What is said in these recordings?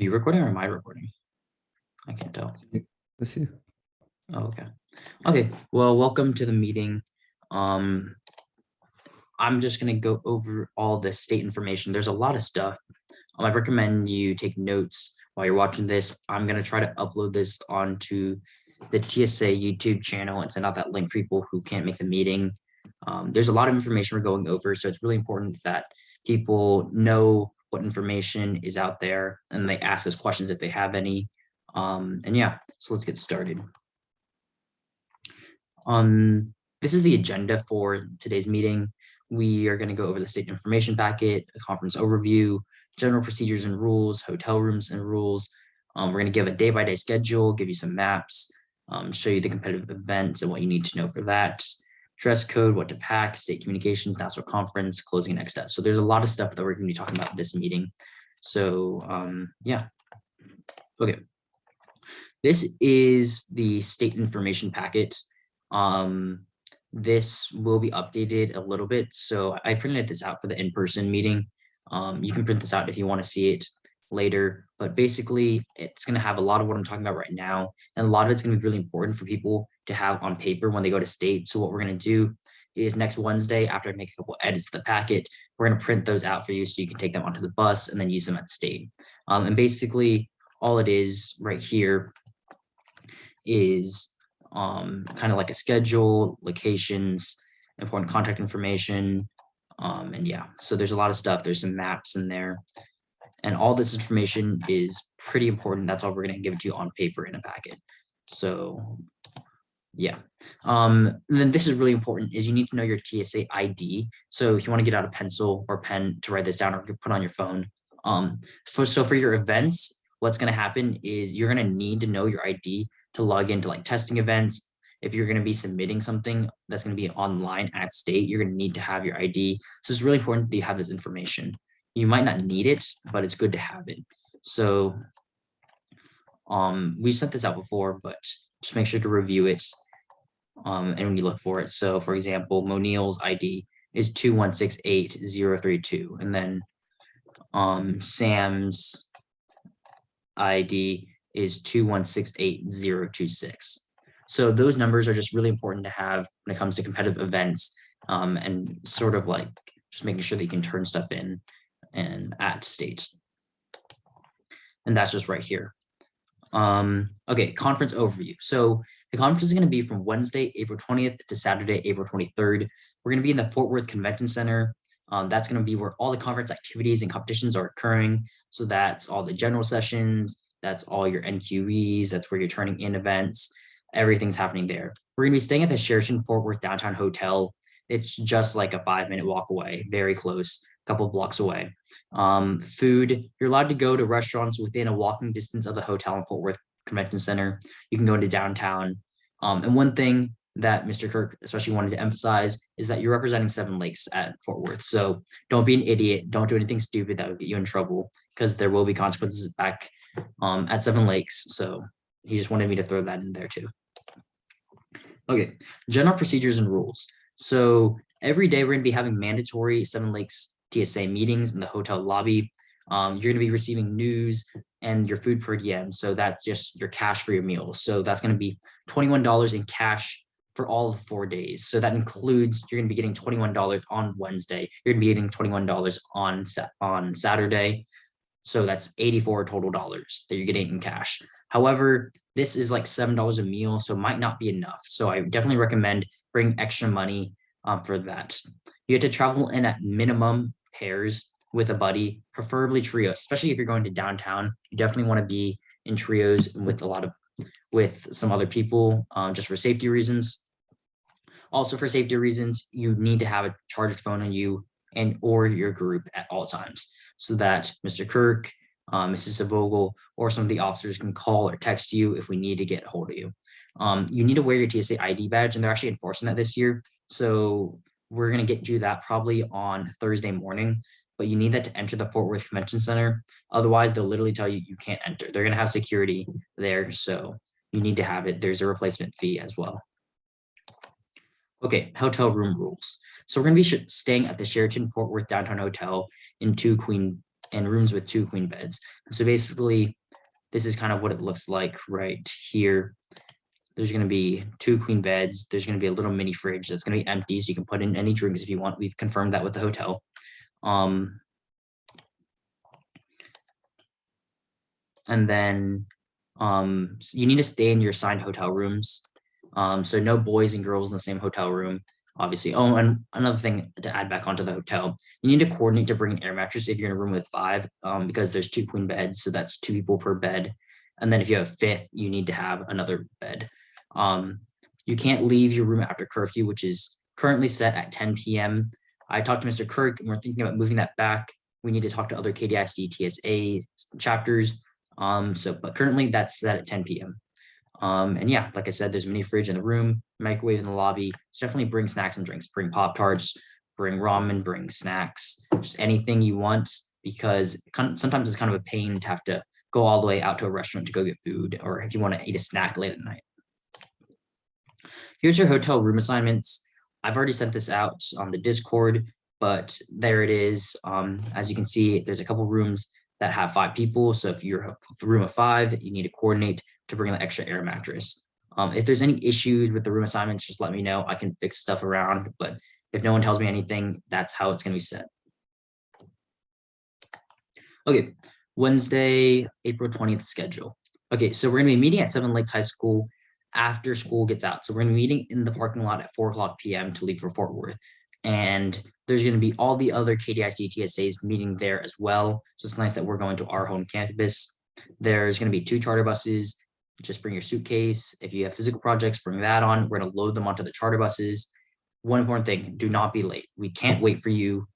Are you recording or am I recording? I can't tell. That's you. Oh, okay. Okay. Well, welcome to the meeting. I'm just going to go over all the state information. There's a lot of stuff. I recommend you take notes while you're watching this. I'm going to try to upload this onto the TSA YouTube channel and send out that link for people who can't make the meeting. There's a lot of information we're going over, so it's really important that people know what information is out there and they ask us questions if they have any. And yeah, so let's get started. This is the agenda for today's meeting. We are going to go over the state information packet, a conference overview, general procedures and rules, hotel rooms and rules. We're going to give a day-by-day schedule, give you some maps, show you the competitive events and what you need to know for that, dress code, what to pack, state communications, national conference, closing next steps. So there's a lot of stuff that we're going to be talking about this meeting. So yeah. Okay. This is the state information packet. This will be updated a little bit. So I printed this out for the in-person meeting. You can print this out if you want to see it later, but basically it's going to have a lot of what I'm talking about right now. And a lot of it's going to be really important for people to have on paper when they go to state. So what we're going to do is next Wednesday, after I make a couple edits to the packet, we're going to print those out for you so you can take them onto the bus and then use them at state. And basically all it is right here is kind of like a schedule, locations, important contact information, and yeah, so there's a lot of stuff. There's some maps in there, and all this information is pretty important. That's all we're going to give it to you on paper in a packet. So yeah, then this is really important is you need to know your TSA ID. So if you want to get out a pencil or pen to write this down or put on your phone, so for your events, what's going to happen is you're going to need to know your ID to log into like testing events. If you're going to be submitting something that's going to be online at state, you're going to need to have your ID. So it's really important that you have this information. You might not need it, but it's good to have it. So we sent this out before, but just make sure to review it and when you look for it. So for example, Monil's ID is 2168032, and then Sam's ID is 2168026. So those numbers are just really important to have when it comes to competitive events, and sort of like just making sure that you can turn stuff in and at state. And that's just right here. Okay, conference overview. So the conference is going to be from Wednesday, April 20th to Saturday, April 23rd. We're going to be in the Fort Worth Convention Center. That's going to be where all the conference activities and competitions are occurring. So that's all the general sessions, that's all your NQEs, that's where you're turning in events, everything's happening there. We're going to be staying at the Sheraton Fort Worth Downtown Hotel. It's just like a 5-minute walk away, very close, a couple of blocks away. Food, you're allowed to go to restaurants within a walking distance of the hotel in Fort Worth Convention Center. You can go into downtown. And one thing that Mr. Kirk especially wanted to emphasize is that you're representing Seven Lakes at Fort Worth. So don't be an idiot. Don't do anything stupid that would get you in trouble, because there will be consequences back at Seven Lakes. So he just wanted me to throw that in there too. Okay, general procedures and rules. So every day we're going to be having mandatory Seven Lakes TSA meetings in the hotel lobby. You're going to be receiving news and your food per diem. So that's just your cash for your meals. So that's going to be $21 in cash for all of 4 days. So that includes, you're going to be getting $21 on Wednesday. You're going to be getting $21 on Saturday. So that's 84 total dollars that you're getting in cash. However, this is like $7 a meal, so it might not be enough. So I definitely recommend bring extra money for that. You have to travel in at minimum pairs with a buddy, preferably trios, especially if you're going to downtown. You definitely want to be in trios with some other people, just for safety reasons. Also for safety reasons, you need to have a charged phone on you and or your group at all times, so that Mr. Kirk, Mrs. Vogel, or some of the officers can call or text you if we need to get a hold of you. You need to wear your TSA ID badge, and they're actually enforcing that this year. So we're going to get you that probably on Thursday morning, but you need that to enter the Fort Worth Convention Center. Otherwise, they'll literally tell you you can't enter. They're going to have security there, so you need to have it. There's a replacement fee as well. Okay, hotel room rules. So we're going to be staying at the Sheraton Fort Worth Downtown Hotel in 2 Queen and rooms with 2 queen beds. So basically, this is kind of what it looks like right here. There's going to be 2 queen beds. There's going to be a little mini fridge that's going to be empty, so you can put in any drinks if you want. We've confirmed that with the hotel. And then so you need to stay in your assigned hotel rooms. So no boys and girls in the same hotel room, obviously. Oh, and another thing to add back onto the hotel, you need to coordinate to bring an air mattress if you're in a room with 5, because there's 2 queen beds, so that's 2 people per bed. And then if you have a 5th, you need to have another bed. You can't leave your room after curfew, which is currently set at 10 p.m. I talked to Mr. Kirk, and we're thinking about moving that back. We need to talk to other KDISD TSA chapters. But currently that's set at 10 p.m. And yeah, like I said, there's a mini fridge in the room, microwave in the lobby. So definitely bring snacks and drinks. Bring Pop-Tarts, bring ramen, bring snacks, just anything you want, because sometimes it's kind of a pain to have to go all the way out to a restaurant to go get food, or if you want to eat a snack late at night. Here's your hotel room assignments. I've already sent this out on the Discord, but there it is. As you can see, there's a couple rooms that have 5 people. So if you're a room of 5, you need to coordinate to bring the extra air mattress. If there's any issues with the room assignments, just let me know. I can fix stuff around, but if no one tells me anything, that's how it's going to be set. Okay, Wednesday, April 20th schedule. Okay, so we're going to be meeting at 7 Lakes High School after school gets out. So we're going to be meeting in the parking lot at 4:00 p.m. to leave for Fort Worth. And there's going to be all the other KDISD TSAs meeting there as well. So it's nice that we're going to our home campus. There's going to be 2 charter buses. Just bring your suitcase. If you have physical projects, bring that on. We're going to load them onto the charter buses. One important thing, do not be late. We can't wait for you.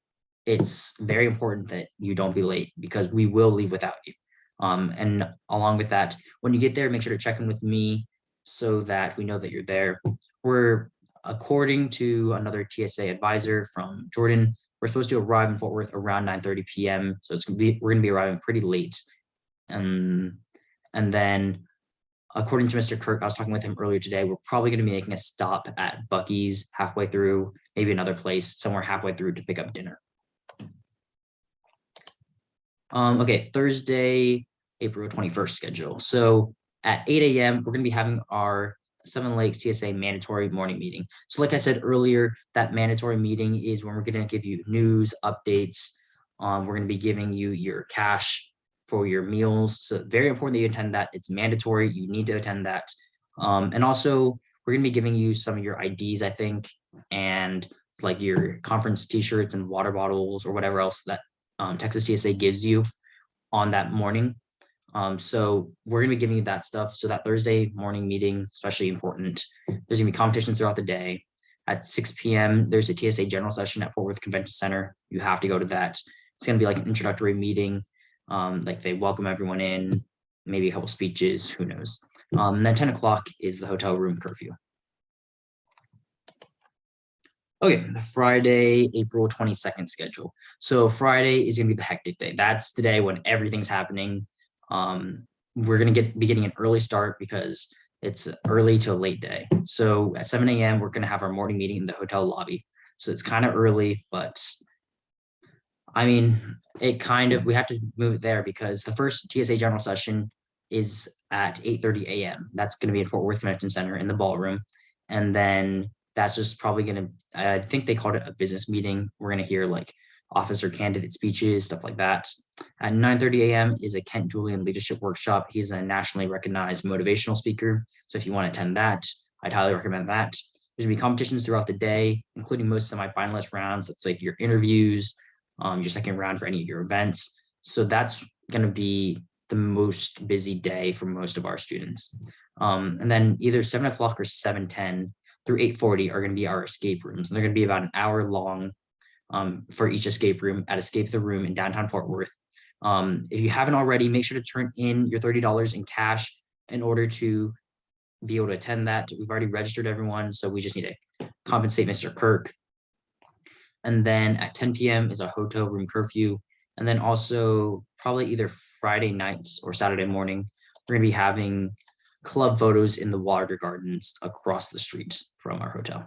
It's very important that you don't be late because we will leave without you. And along with that, when you get there, make sure to check in with me so that we know that you're there. We're, according to another TSA advisor from Jordan, we're supposed to arrive in Fort Worth around 9:30 p.m. So we're going to be arriving pretty late. And then according to Mr. Kirk, I was talking with him earlier today, we're probably going to be making a stop at Buc-ee's halfway through, maybe another place somewhere halfway through to pick up dinner. Okay, Thursday, April 21st schedule. So at 8 a.m., we're going to be having our 7 Lakes TSA mandatory morning meeting. So like I said earlier, that mandatory meeting is when we're going to give you news, updates. We're going to be giving you your cash for your meals. So very important that you attend that. It's mandatory. You need to attend that. And also, we're going to be giving you some of your IDs, I think, and like your conference t-shirts and water bottles or whatever else that Texas TSA gives you on that morning. So we're going to be giving you that stuff. So that Thursday morning meeting, especially important. There's going to be competitions throughout the day. At 6 p.m., there's a TSA General Session at Fort Worth Convention Center. You have to go to that. It's going to be like an introductory meeting. Like they welcome everyone in, maybe a couple speeches, who knows. And then 10 o'clock is the hotel room curfew. Okay, Friday, April 22nd schedule. So Friday is going to be the hectic day. That's the day when everything's happening. We're going to be getting an early start because it's early to a late day. So at 7 a.m., we're going to have our morning meeting in the hotel lobby. So it's kind of early, but I mean, we have to move it there because the first TSA General Session is at 8:30 a.m. That's going to be in Fort Worth Convention Center in the ballroom. And then that's just probably going to, I think they called it a business meeting. We're going to hear like officer candidate speeches, stuff like that. At 9:30 a.m. is a Kent Julian leadership workshop. He's a nationally recognized motivational speaker. So if you want to attend that, I'd highly recommend that. There's going to be competitions throughout the day, including most semifinalist rounds. That's like your interviews, your second round for any of your events. So that's going to be the most busy day for most of our students. And then either 7 o'clock or 7:10 through 8:40 are going to be our escape rooms. And they're going to be about an hour long for each escape room at Escape the Room in downtown Fort Worth. If you haven't already, make sure to turn in your $30 in cash in order to be able to attend that. We've already registered everyone, so we just need to compensate Mr. Kirk. And then at 10 p.m. is a hotel room curfew. And then also probably either Friday night or Saturday morning, we're going to be having club photos in the water gardens across the street from our hotel.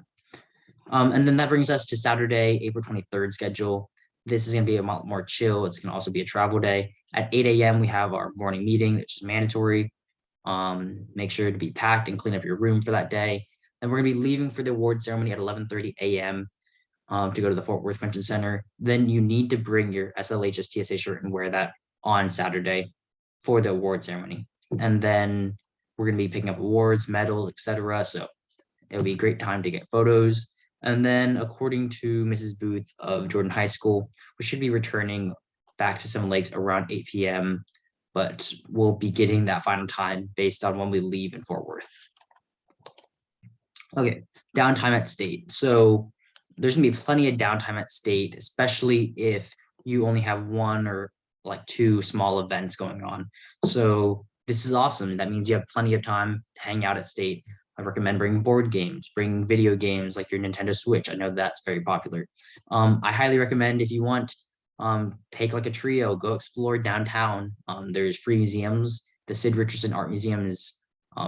And then that brings us to Saturday, April 23rd schedule. this is going to be a lot more chill. It's going to also be a travel day. At 8 a.m., we have our morning meeting, which is mandatory. Make sure to be packed and clean up your room for that day. And we're going to be leaving for the award ceremony at 11:30 a.m. To go to the Fort Worth Convention Center. Then you need to bring your SLHS TSA shirt and wear that on Saturday for the award ceremony. And then we're going to be picking up awards, medals, etc. So it'll be a great time to get photos. And then according to Mrs. Booth of Jordan High School, we should be returning back to Seven Lakes around 8 p.m., but we'll be getting that final time based on when we leave in Fort Worth. Okay, downtime at state. So there's gonna be plenty of downtime at state, especially if you only have one or like two small events going on. So this is awesome. That means you have plenty of time to hang out at state. I recommend bringing board games, bring video games like your Nintendo Switch. I know that's very popular. I highly recommend if you want, take like a trio, go explore downtown. There's free museums. The Sid Richardson Art Museum is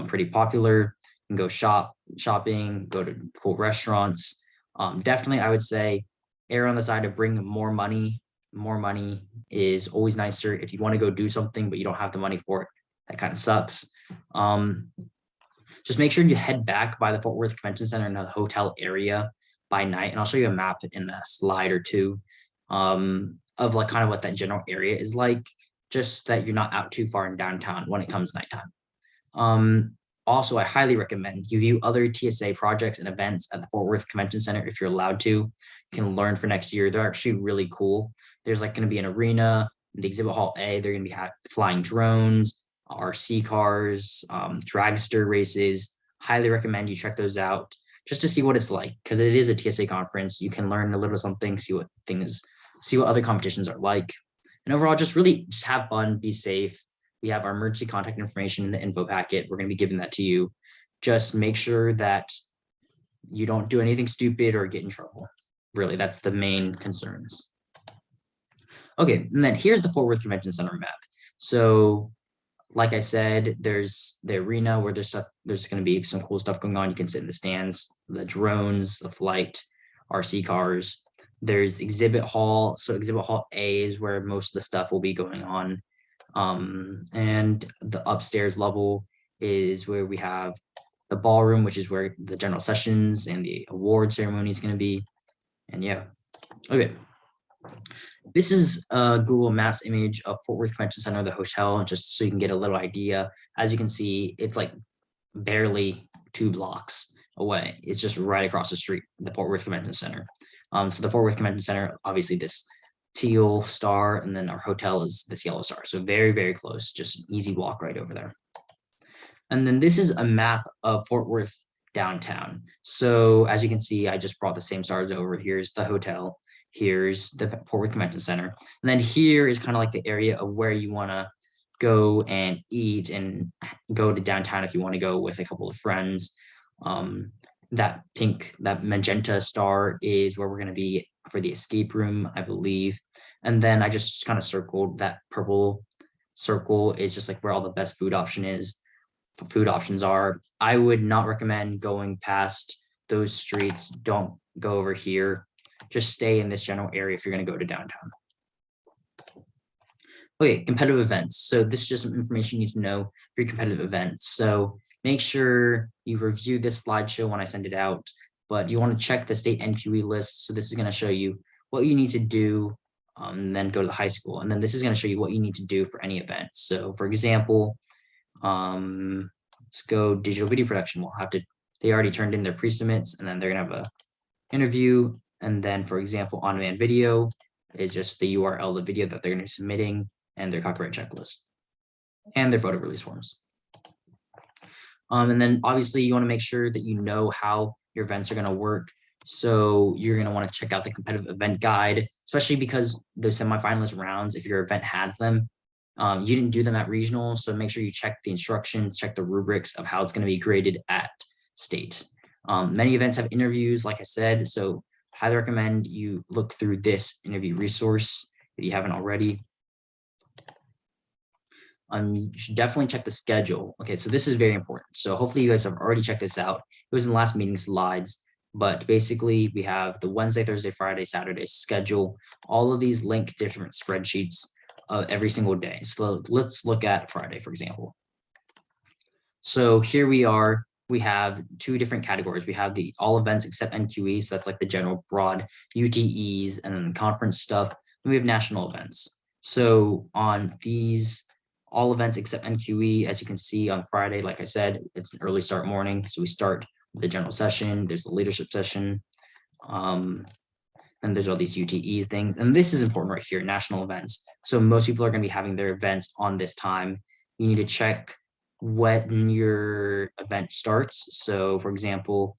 pretty popular. You can go shopping, go to cool restaurants. Definitely, I would say err on the side of bring more money. More money is always nicer. If you want to go do something, but you don't have the money for it, that kind of sucks. Just make sure you head back by the Fort Worth Convention Center in the hotel area by night. And I'll show you a map in a slide or two of like kind of what that general area is like, just that you're not out too far in downtown when it comes nighttime. Also, I highly recommend you view other TSA projects and events at the Fort Worth Convention Center if you're allowed to. You can learn for next year. They're actually really cool. There's like going to be an arena, in the exhibit hall A, they're going to be flying drones, RC cars, dragster races. Highly recommend you check those out just to see what it's like, because it is a TSA conference. You can learn a little something, see what other competitions are like. And overall, just have fun, be safe. We have our emergency contact information in the info packet. We're going to be giving that to you. Just make sure that you don't do anything stupid or get in trouble. Really, that's the main concerns. Okay, and then here's the Fort Worth Convention Center map. So like I said, there's the arena where there's going to be some cool stuff going on. You can sit in the stands, the drones, the flight, RC cars. There's exhibit hall. So exhibit hall A is where most of the stuff will be going on. And the upstairs level is where we have the ballroom, which is where the general sessions and the award ceremony is going to be. And yeah, okay. This is a Google Maps image of Fort Worth Convention Center, the hotel, just so you can get a little idea. As you can see, it's like barely 2 blocks away. It's just right across the street, the Fort Worth Convention Center. So the Fort Worth Convention Center, obviously this teal star, and then our hotel is this yellow star. So very, very close, just an easy walk right over there. And then this is a map of Fort Worth downtown. So as you can see, I just brought the same stars over. Here's the hotel. Here's the Fort Worth Convention Center. And then here is kind of like the area of where you want to go and eat and go to downtown if you want to go with a couple of friends. That magenta star is where we're going to be for the escape room, I believe. And then I just kind of circled that purple circle is just like where all the best food options are. I would not recommend going past those streets. Don't go over here. Just stay in this general area if you're going to go to downtown. Okay, competitive events. So this is just some information you need to know for your competitive events. So make sure you review this slideshow when I send it out, but you want to check the state NQE list. So this is going to show you what you need to do, then go to the high school. And then this is going to show you what you need to do for any event. So for example, let's go digital video production. They already turned in their pre-submits, and then they're going to have a interview. And then, for example, on-demand video is just the URL of the video that they're going to be submitting, and their copyright checklist, and their photo release forms. And then obviously you want to make sure that you know how your events are going to work. So you're going to want to check out the competitive event guide, especially because the semifinalist rounds, if your event has them, you didn't do them at regional. So make sure you check the instructions, check the rubrics of how it's going to be graded at state. Many events have interviews, like I said, so highly recommend you look through this interview resource if you haven't already. You should definitely check the schedule. Okay, so this is very important. So hopefully you guys have already checked this out. It was in the last meeting slides. but basically we have the Wednesday, Thursday, Friday, Saturday schedule. All of these link different spreadsheets every single day. So let's look at Friday, for example. So here we are. We have two different categories. We have the all events except NQE, so that's like the general broad UTEs and then conference stuff. And we have national events. So on these all events except NQE, as you can see on Friday, like I said, it's an early start morning. So we start with the general session, there's the leadership session, and there's all these UTEs things. And this is important right here, national events. So most people are going to be having their events on this time. You need to check when your event starts. So for example,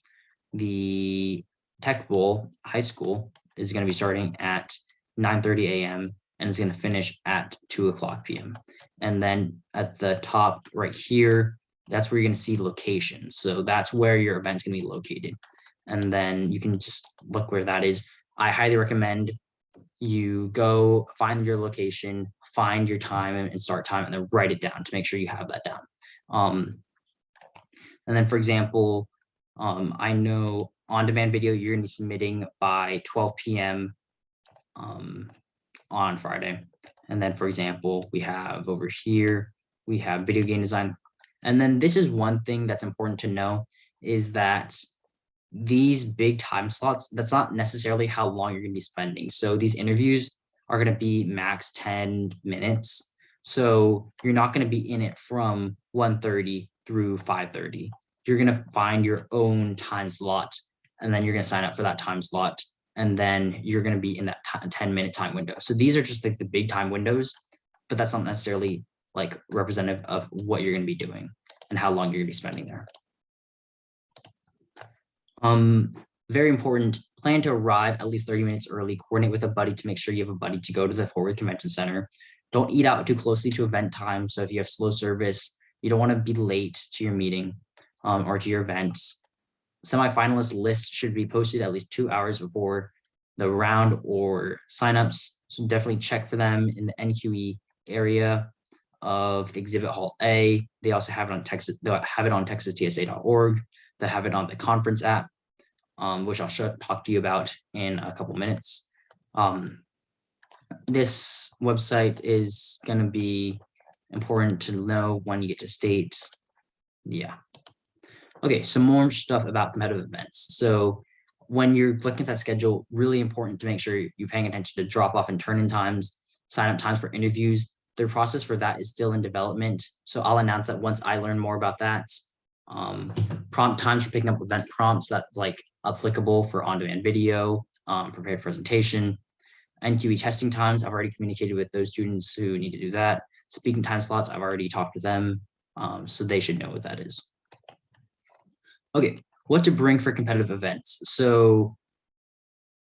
the Tech Bowl high school is going to be starting at 9:30 a.m. and it's going to finish at 2:00 p.m. And then at the top right here, that's where you're going to see location. So that's where your event's going to be located. And then you can just look where that is. I highly recommend you go find your location, find your time and start time, and then write it down to make sure you have that down. And then, for example, I know on-demand video you're going to be submitting by 12 p.m. On Friday. And then, for example, we have over here, we have video game design. And then this is one thing that's important to know is that these big time slots, that's not necessarily how long you're going to be spending. So these interviews are going to be max 10 minutes. So you're not going to be in it from 1:30 through 5:30. You're going to find your own time slot, and then you're going to sign up for that time slot. And then you're going to be in that 10-minute time window. So these are just like the big time windows, but that's not necessarily like representative of what you're going to be doing and how long you're going to be spending there. Very important, plan to arrive at least 30 minutes early, coordinate with a buddy to make sure you have a buddy to go to the Fort Worth Convention Center. Don't eat out too closely to event time. So if you have slow service, you don't want to be late to your meeting or to your events. Semi-finalist list should be posted at least 2 hours before the round or signups. So definitely check for them in the NQE area of the exhibit hall A. They also have it on Texas, they'll have it on texastsa.org. They have it on the conference app, which I'll talk to you about in a couple minutes. This website is going to be important to know when you get to states. Yeah. Okay, some more stuff about competitive events. So when you're looking at that schedule, really important to make sure you're paying attention to drop off and turn in times, sign up times for interviews. The process for that is still in development. So I'll announce that once I learn more about that. Prompt times for picking up event prompts that's like applicable for on-demand video, prepared presentation. NQE testing times, I've already communicated with those students who need to do that. Speaking time slots, I've already talked to them, so they should know what that is. Okay, what to bring for competitive events. So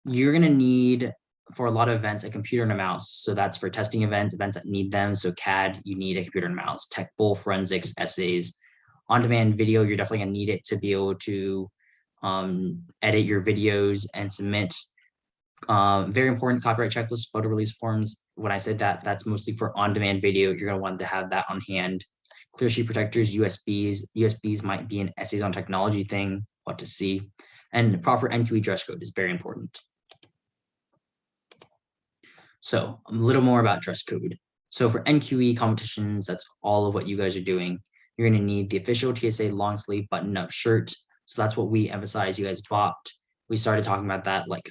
you're gonna need, for a lot of events, a computer and a mouse. So that's for testing events, events that need them. So CAD, you need a computer and mouse. Tech Bowl, forensics, essays. On-demand video, you're definitely gonna need it to be able to edit your videos and submit. Very important, copyright checklist, photo release forms. When I said that, that's mostly for on-demand video. You're gonna want to have that on hand. Clear sheet protectors, USBs. USBs might be an essays on technology thing, what to see. And proper NQE dress code is very important. So a little more about dress code. So for NQE competitions, that's all of what you guys are doing. You're going to need the official TSA long sleeve button-up shirt. So that's what we emphasize you guys adopt. We started talking about that like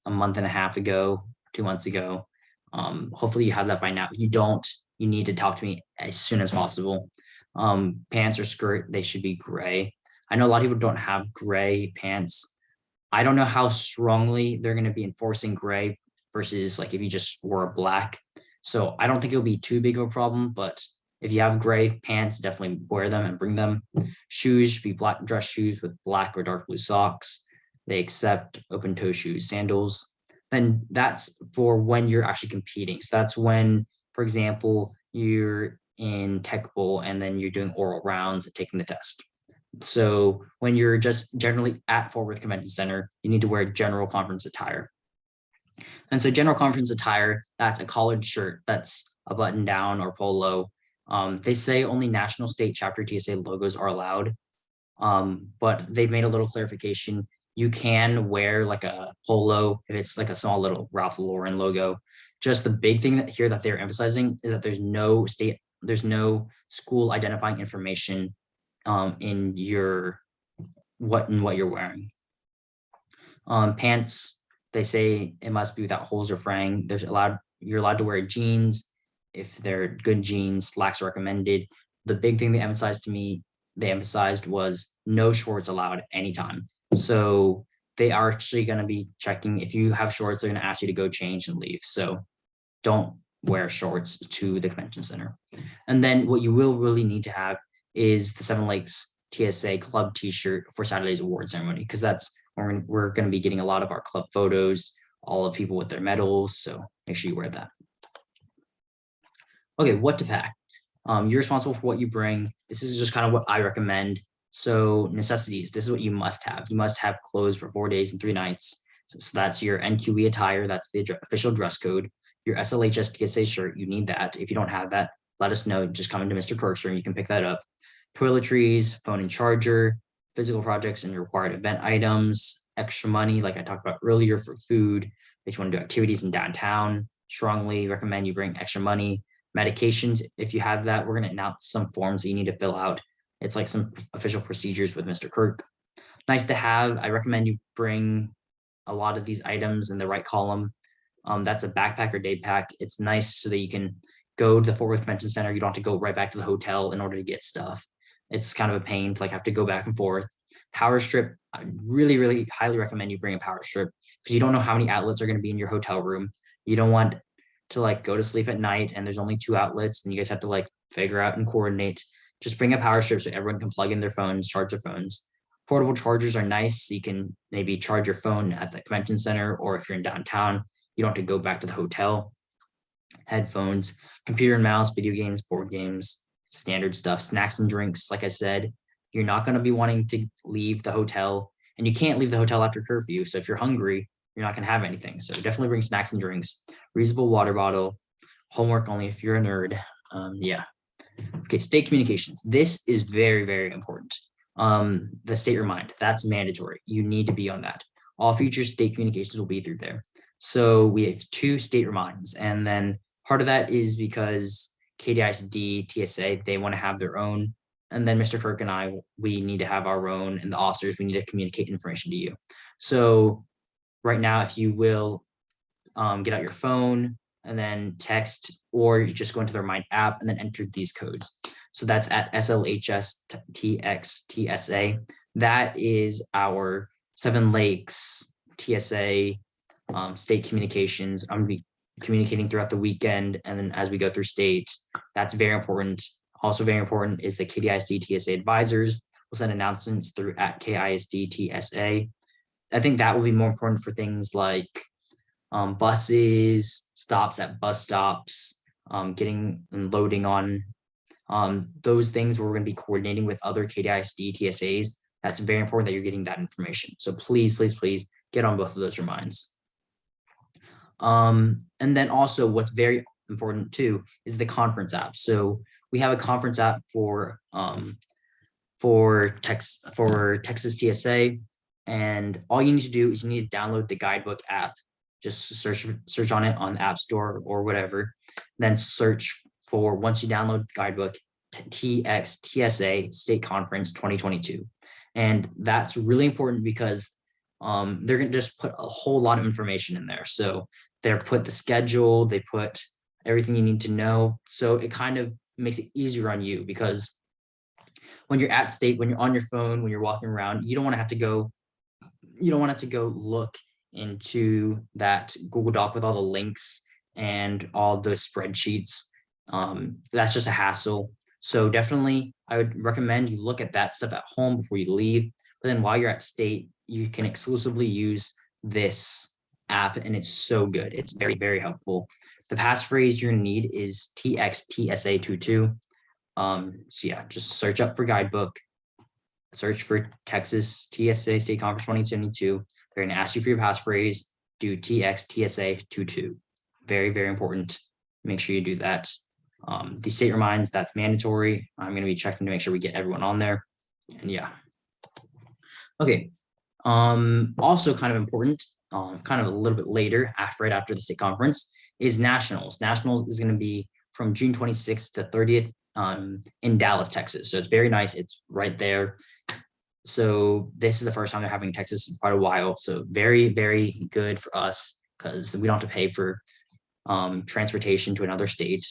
a month and a half ago, 2 months ago. Hopefully you have that by now. If you don't, you need to talk to me as soon as possible. Pants or skirt, they should be gray. I know a lot of people don't have gray pants. I don't know how strongly they're going to be enforcing gray versus like if you just wore black. So I don't think it'll be too big of a problem, but if you have gray pants, definitely wear them and bring them. Shoes should be black dress shoes with black or dark blue socks. They accept open toe shoes, sandals. Then that's for when you're actually competing. So that's when, for example, you're in Tech Bowl and then you're doing oral rounds and taking the test. So when you're just generally at Fort Worth Convention Center, you need to wear general conference attire. And so general conference attire, that's a collared shirt, that's a button down or polo. They say only national, state, chapter, TSA logos are allowed, but they've made a little clarification. You can wear like a polo if it's like a small little Ralph Lauren logo. Just the big thing that they're emphasizing is that there's no school identifying information in what you're wearing. Pants, they say it must be without holes or fraying. You're allowed to wear jeans if they're good jeans. Slacks are recommended. The big thing they emphasized was no shorts allowed anytime. So they are actually going to be checking if you have shorts. They're going to ask you to go change and leave. So don't wear shorts to the convention center. And then what you will really need to have is the Seven Lakes TSA club T-shirt for Saturday's award ceremony, because that's we're going to be getting a lot of our club photos, all of people with their medals. So make sure you wear that. Okay, what to pack. You're responsible for what you bring. This is just kind of what I recommend. So necessities, this is what you must have. You must have clothes for 4 days and 3 nights. So that's your NQE attire. That's the official dress code. Your SLHS TSA shirt, you need that. If you don't have that, let us know. Just come into Mr. Kirk's and you can pick that up. Toiletries, phone and charger, physical projects and required event items, extra money, like I talked about earlier, for food. If you want to do activities in downtown, strongly recommend you bring extra money. Medications, if you have that, we're going to announce some forms that you need to fill out. It's like some official procedures with Mr. Kirk. Nice to have. I recommend you bring a lot of these items in the right column. That's a backpack or day pack. It's nice so that you can go to the Fort Worth Convention Center. You don't have to go right back to the hotel in order to get stuff. It's kind of a pain to like have to go back and forth. Power strip, I really, really highly recommend you bring a power strip, because you don't know how many outlets are going to be in your hotel room. You don't want to like go to sleep at night and there's only 2 outlets and you guys have to like figure out and coordinate. Just bring a power strip so everyone can plug in their phones, charge their phones. Portable chargers are nice. So you can maybe charge your phone at the convention center, or if you're in downtown, you don't have to go back to the hotel. Headphones, computer and mouse, video games, board games, standard stuff. Snacks and drinks, like I said, you're not going to be wanting to leave the hotel, and you can't leave the hotel after curfew. So if you're hungry, you're not going to have anything. So definitely bring snacks and drinks, reusable water bottle, homework only if you're a nerd. Yeah. Okay, state communications. This is very, very important. The state remind, that's mandatory. You need to be on that. All future state communications will be through there. So we have 2 state reminds, and then part of that is because KDISD, TSA, they want to have their own. And then Mr. Kirk and I, we need to have our own, and the officers, we need to communicate information to you. So right now, if you will get out your phone and then text, or you just go into the Remind app and then enter these codes. So that's at SLHS TSA. That is our Seven Lakes TSA state communications. I'm going to be communicating throughout the weekend, and then as we go through state, that's very important. Also very important is the KDISD TSA advisors will send announcements through at KISD TSA. I think that will be more important for things like buses, stops at bus stops, getting and loading on those things where we're going to be coordinating with other KDISD TSAs. That's very important that you're getting that information. So please, please, please get on both of those reminds. And then also what's very important too is the conference app. So we have a conference app for Texas TSA, and all you need to do is you need to download the guidebook app. Just search on it on the App Store or whatever. Then search for, once you download the guidebook, TSA State Conference 2022. And that's really important because they're going to just put a whole lot of information in there. So they put the schedule, they put everything you need to know. So it kind of makes it easier on you, because when you're at state, when you're on your phone, when you're walking around, you don't want to have to go look into that Google Doc with all the links and all those spreadsheets. That's just a hassle. So definitely I would recommend you look at that stuff at home before you leave. But then while you're at state, you can exclusively use this app, and it's so good. It's very, very helpful. The passphrase you're gonna need is TXTSA22. So yeah, just search up for guidebook, search for Texas TSA State Conference 2022. They're gonna ask you for your passphrase, do TXTSA22. Very, very important. Make sure you do that. The state reminds, that's mandatory. I'm gonna be checking to make sure we get everyone on there. And yeah. Okay, Also kind of important, kind of a little bit later, right after the state conference, is nationals. Nationals is going to be from June 26th to 30th in Dallas, Texas. So it's very nice. It's right there. So this is the first time they're having Texas in quite a while. So very, very good for us because we don't have to pay for transportation to another state.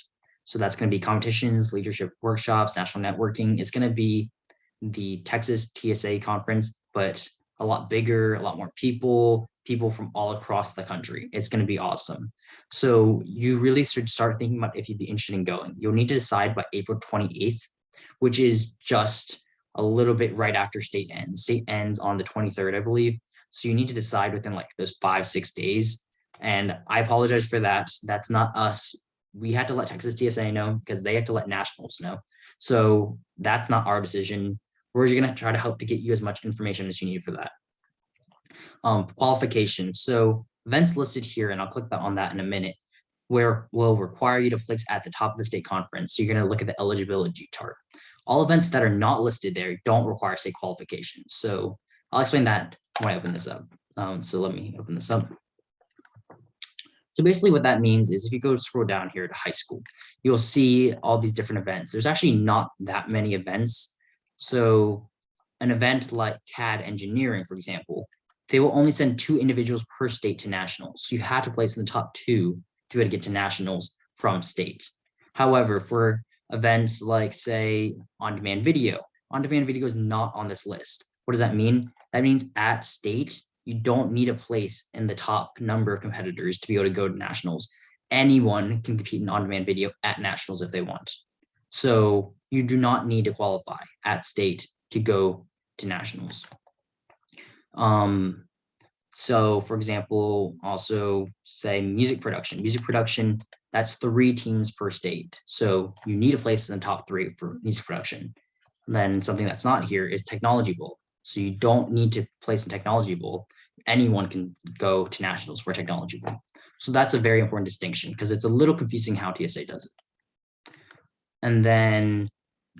So that's going to be competitions, leadership workshops, national networking. It's going to be the Texas TSA conference, but a lot bigger, a lot more people from all across the country. It's going to be awesome. So you really should start thinking about if you'd be interested in going. You'll need to decide by April 28th, which is just a little bit right after state ends. State ends on the 23rd, I believe. So you need to decide within like those 5-6 days. And I apologize for that. That's not us. We had to let Texas TSA know because they had to let nationals know. So that's not our decision. We're going to try to help to get you as much information as you need for that. Qualification. So events listed here, and I'll click on that in a minute, where will require you to place at the top of the state conference. So you're going to look at the eligibility chart. All events that are not listed there don't require state qualification. So I'll explain that when I open this up. So let me open this up. So basically what that means is if you go scroll down here to high school, you'll see all these different events. There's actually not that many events. So an event like CAD engineering, for example, they will only send 2 individuals per state to nationals. So you have to place in the top 2 to be able to get to nationals from state. However, for events like, say, on-demand video is not on this list. What does that mean? That means at state, you don't need a place in the top number of competitors to be able to go to nationals. Anyone can compete in on-demand video at nationals if they want. So you do not need to qualify at state to go to nationals. So for example, also say music production, that's 3 teams per state. So you need a place in the top 3 for music production. And then something that's not here is technology bowl. So you don't need to place in technology bowl. Anyone can go to nationals for technology bowl. So that's a very important distinction because it's a little confusing how TSA does it. And then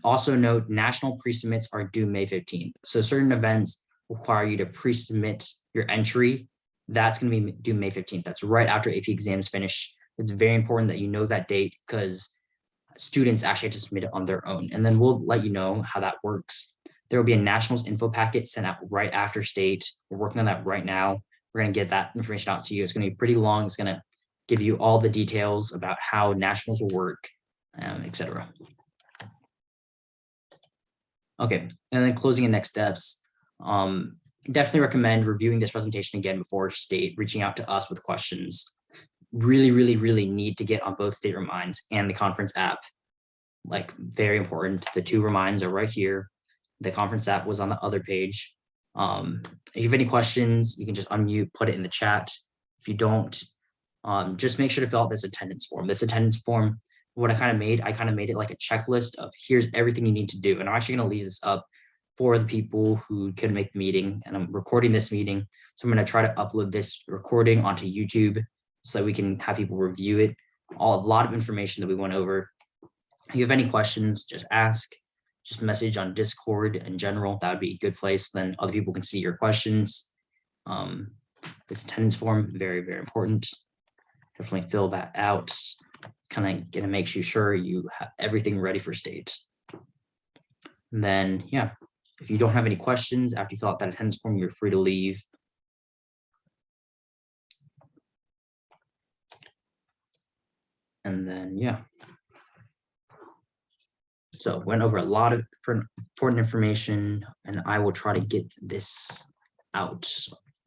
also note national pre-submits are due May 15th. So certain events require you to pre-submit your entry. That's going to be due May 15th. That's right after AP exams finish. It's very important that you know that date because students actually have to submit it on their own. And then we'll let you know how that works. There will be a nationals info packet sent out right after state. We're working on that right now. We're going to get that information out to you. It's going to be pretty long. It's going to give you all the details about how nationals will work, etc. Okay, and then closing and next steps. Definitely recommend reviewing this presentation again before state, reaching out to us with questions. Really, really, really need to get on both state reminds and the conference app. Like very important. The 2 reminds are right here. The conference app was on the other page. If you have any questions, you can just unmute, put it in the chat. If you don't, just make sure to fill out this attendance form. This attendance form, what I kind of made it like a checklist of here's everything you need to do. And I'm actually going to leave this up for the people who couldn't make the meeting. And I'm recording this meeting. So I'm going to try to upload this recording onto YouTube so that we can have people review it. A lot of information that we went over. If you have any questions, just ask. Just message on Discord in general. That would be a good place. Then other people can see your questions. This attendance form, very, very important. Definitely fill that out. It's kind of going to make you sure you have everything ready for state. And then, yeah, if you don't have any questions after you fill out that attendance form, you're free to leave. And then, yeah. So went over a lot of important information, and I will try to get this out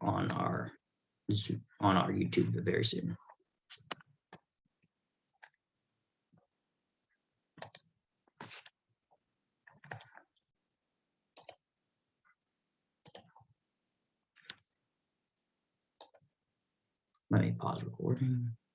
on our YouTube very soon. Let me pause recording.